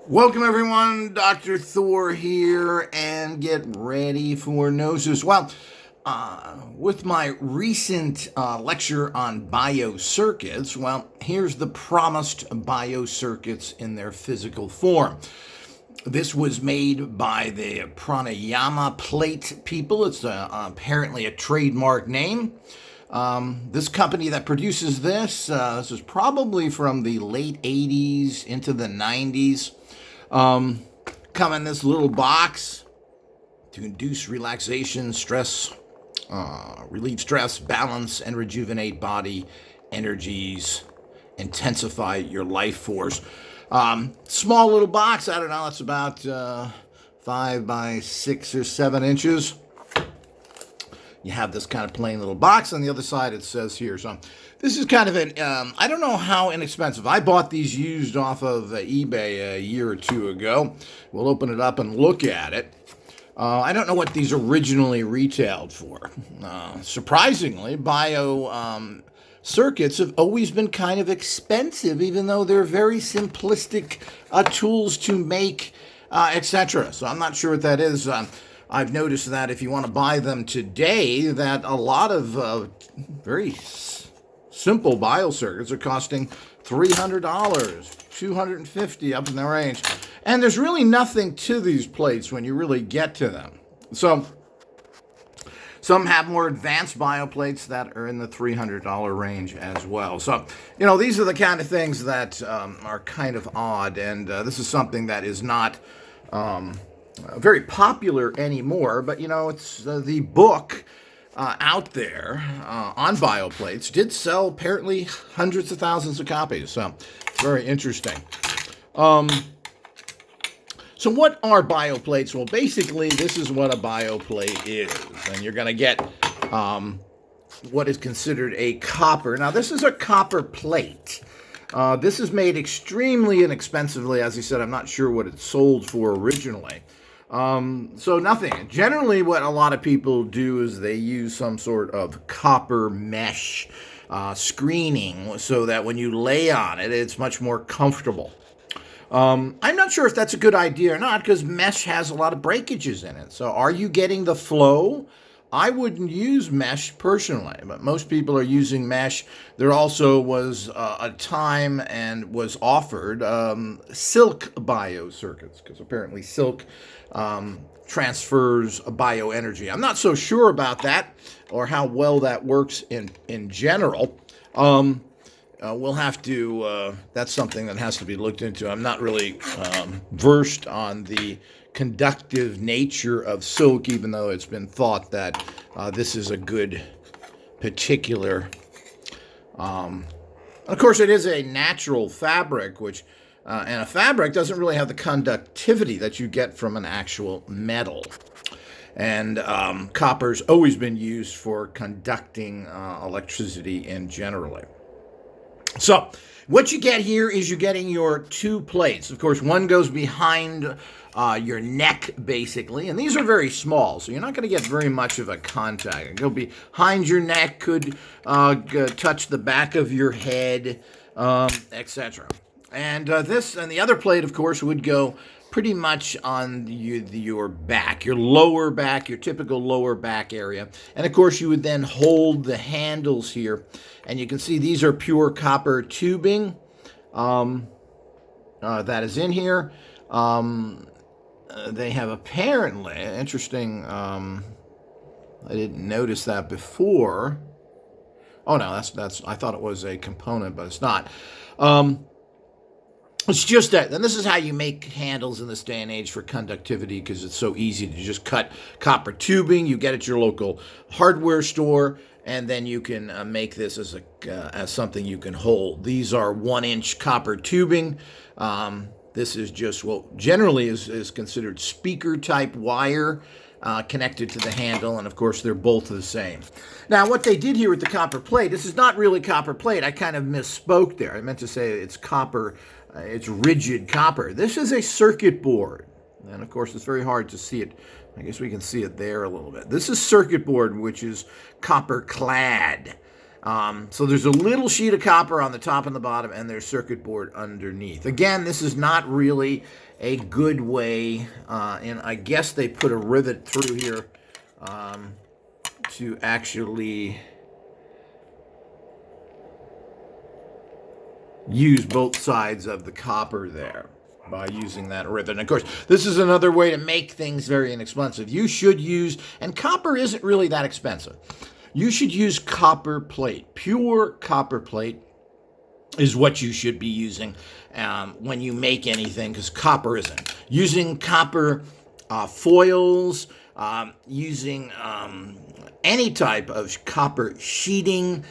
Welcome everyone, Dr. Thor here, and get ready for Gnosis. With my recent lecture on biocircuits, here's the promised biocircuits in their physical form. This was made by the Pranayama plate people. It's apparently a trademark name. This company that produces this is probably from the late 80s into the 90s. Come in this little box to induce relaxation, stress, relieve stress, balance, and rejuvenate body energies, intensify your life force. Small little box, I don't know, it's about 5 by 6 or 7 inches. You have this kind of plain little box. On the other side, it says here. So this is kind of an, I don't know how inexpensive. I bought these used off of eBay a year or two ago. We'll open it up and look at it. I don't know what these originally retailed for. Surprisingly, circuits have always been kind of expensive, even though they're very simplistic tools to make, etc. So I'm not sure what that is. I've noticed that if you want to buy them today, that a lot of very simple biocircuits are costing $300, $250 up in the range. And there's really nothing to these plates when you really get to them. So some have more advanced bioplates that are in the $300 range as well. So, these are the kind of things that are kind of odd. And this is something that is not very popular anymore, but it's the book out there on bioplates did sell apparently hundreds of thousands of copies, so very interesting. So what are bioplates? Well, basically this is what a bioplate is, and you're going to get what is considered a copper. Now this is a copper plate. This is made extremely inexpensively. As I said, I'm not sure what it sold for originally. So nothing. Generally, what a lot of people do is they use some sort of copper mesh screening so that when you lay on it, it's much more comfortable. I'm not sure if that's a good idea or not because mesh has a lot of breakages in it. So are you getting the flow? I wouldn't use mesh personally, but most people are using mesh. There also was a time and was offered silk biocircuits because apparently silk transfers bioenergy. I'm not so sure about that or how well that works in general. We'll have to, that's something that has to be looked into. I'm not really versed on the conductive nature of silk, even though it's been thought that this is a good particular. Of course, it is a natural fabric, which, and a fabric doesn't really have the conductivity that you get from an actual metal. And copper's always been used for conducting electricity in generally. So what you get here is you're getting your two plates. Of course, one goes behind your neck, basically, and these are very small, so you're not going to get very much of a contact. It'll go behind your neck, could touch the back of your head, etc. And this and the other plate, of course, would go pretty much on your back, your lower back, your typical lower back area. And of course, you would then hold the handles here. And you can see these are pure copper tubing that is in here. They have apparently, interesting, I didn't notice that before. Oh no, that's I thought it was a component, but it's not. It's just that, and this is how you make handles in this day and age for conductivity because it's so easy to just cut copper tubing. You get it at your local hardware store, and then you can make this as something you can hold. These are 1-inch copper tubing. This is just what generally is considered speaker-type wire connected to the handle, and of course they're both the same. Now what they did here with the copper plate, this is not really copper plate. I kind of misspoke there. I meant to say it's copper. It's rigid copper. This is a circuit board. And of course, it's very hard to see it. I guess we can see it there a little bit. This is circuit board, which is copper clad. So there's a little sheet of copper on the top and the bottom, and there's circuit board underneath. Again, this is not really a good way, and I guess they put a rivet through here to actually use both sides of the copper there by using that rivet. And of course, this is another way to make things very inexpensive. You should use, and copper isn't really that expensive. You should use copper plate. Pure copper plate is what you should be using when you make anything, because copper isn't. Using copper foils, using any type of copper sheeting,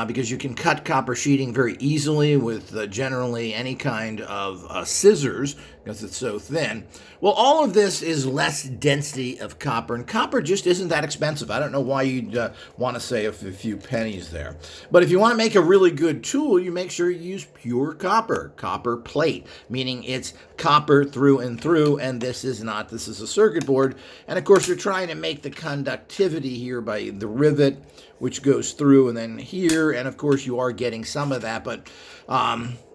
because you can cut copper sheeting very easily with generally any kind of scissors, because it's so thin. Well, all of this is less density of copper, and copper just isn't that expensive. I don't know why you'd want to save a few pennies there. But if you want to make a really good tool, you make sure you use pure copper plate, meaning it's copper through and through, and this is not. This is a circuit board. And of course, you're trying to make the conductivity here by the rivet, which goes through and then here, and of course you are getting some of that, but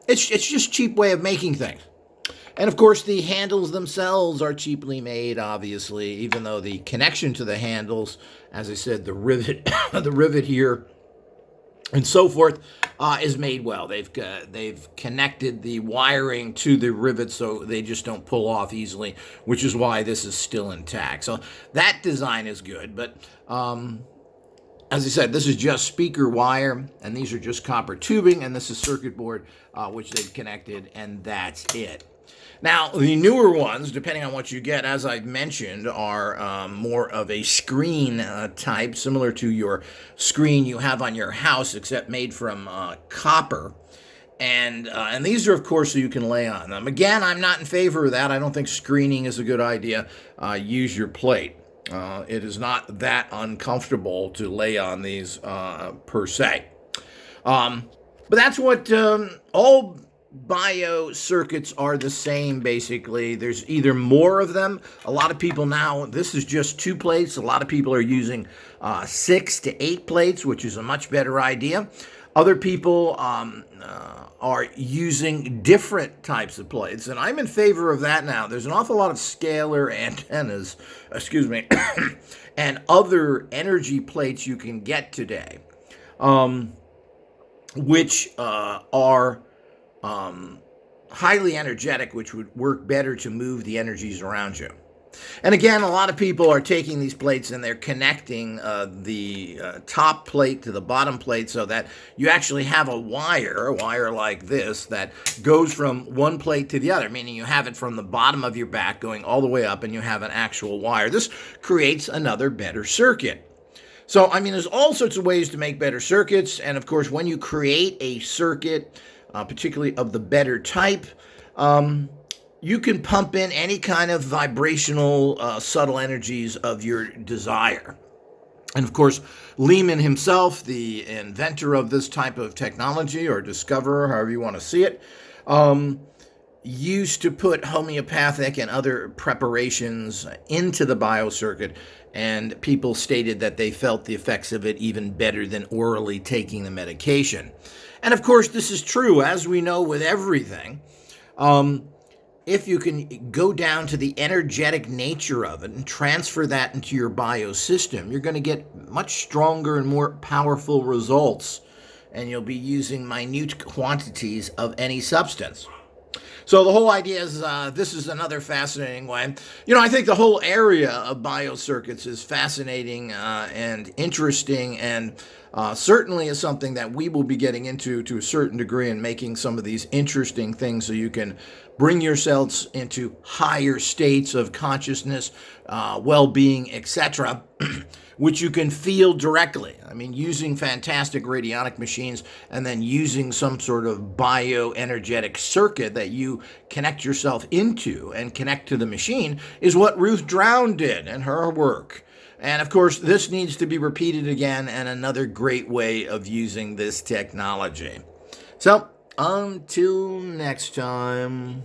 it's just a cheap way of making things. And of course the handles themselves are cheaply made, obviously, even though the connection to the handles, as I said, the rivet the rivet here and so forth is made well. They've connected the wiring to the rivet so they just don't pull off easily, which is why this is still intact. So that design is good, but as I said, this is just speaker wire, and these are just copper tubing, and this is circuit board, which they've connected, and that's it. Now, the newer ones, depending on what you get, as I've mentioned, are more of a screen type, similar to your screen you have on your house, except made from copper. And these are, of course, so you can lay on them. Again, I'm not in favor of that. I don't think screening is a good idea. Use your plate. It is not that uncomfortable to lay on these per se. But that's what all biocircuits are the same, basically. There's either more of them. A lot of people now, this is just 2 plates. A lot of people are using 6 to 8 plates, which is a much better idea. Other people are using different types of plates, and I'm in favor of that now. There's an awful lot of scalar antennas, and other energy plates you can get today, which are highly energetic, which would work better to move the energies around you. And again, a lot of people are taking these plates and they're connecting the top plate to the bottom plate so that you actually have a wire like this that goes from one plate to the other, meaning you have it from the bottom of your back going all the way up and you have an actual wire. This creates another better circuit. So, I mean, there's all sorts of ways to make better circuits. And of course, when you create a circuit, particularly of the better type, you can pump in any kind of vibrational, subtle energies of your desire. And of course, Eeman himself, the inventor of this type of technology, or discoverer, however you want to see it, used to put homeopathic and other preparations into the biocircuit, and people stated that they felt the effects of it even better than orally taking the medication. And of course, this is true, as we know with everything. If you can go down to the energetic nature of it and transfer that into your biosystem, you're going to get much stronger and more powerful results, and you'll be using minute quantities of any substance. So the whole idea is this is another fascinating way. You know, I think the whole area of biocircuits is fascinating and interesting, and certainly is something that we will be getting into to a certain degree and making some of these interesting things so you can bring yourselves into higher states of consciousness, well-being, etc., which you can feel directly. I mean, using fantastic radionic machines and then using some sort of bioenergetic circuit that you connect yourself into and connect to the machine is what Ruth Drown did in her work. And of course, this needs to be repeated again, and another great way of using this technology. So, until next time.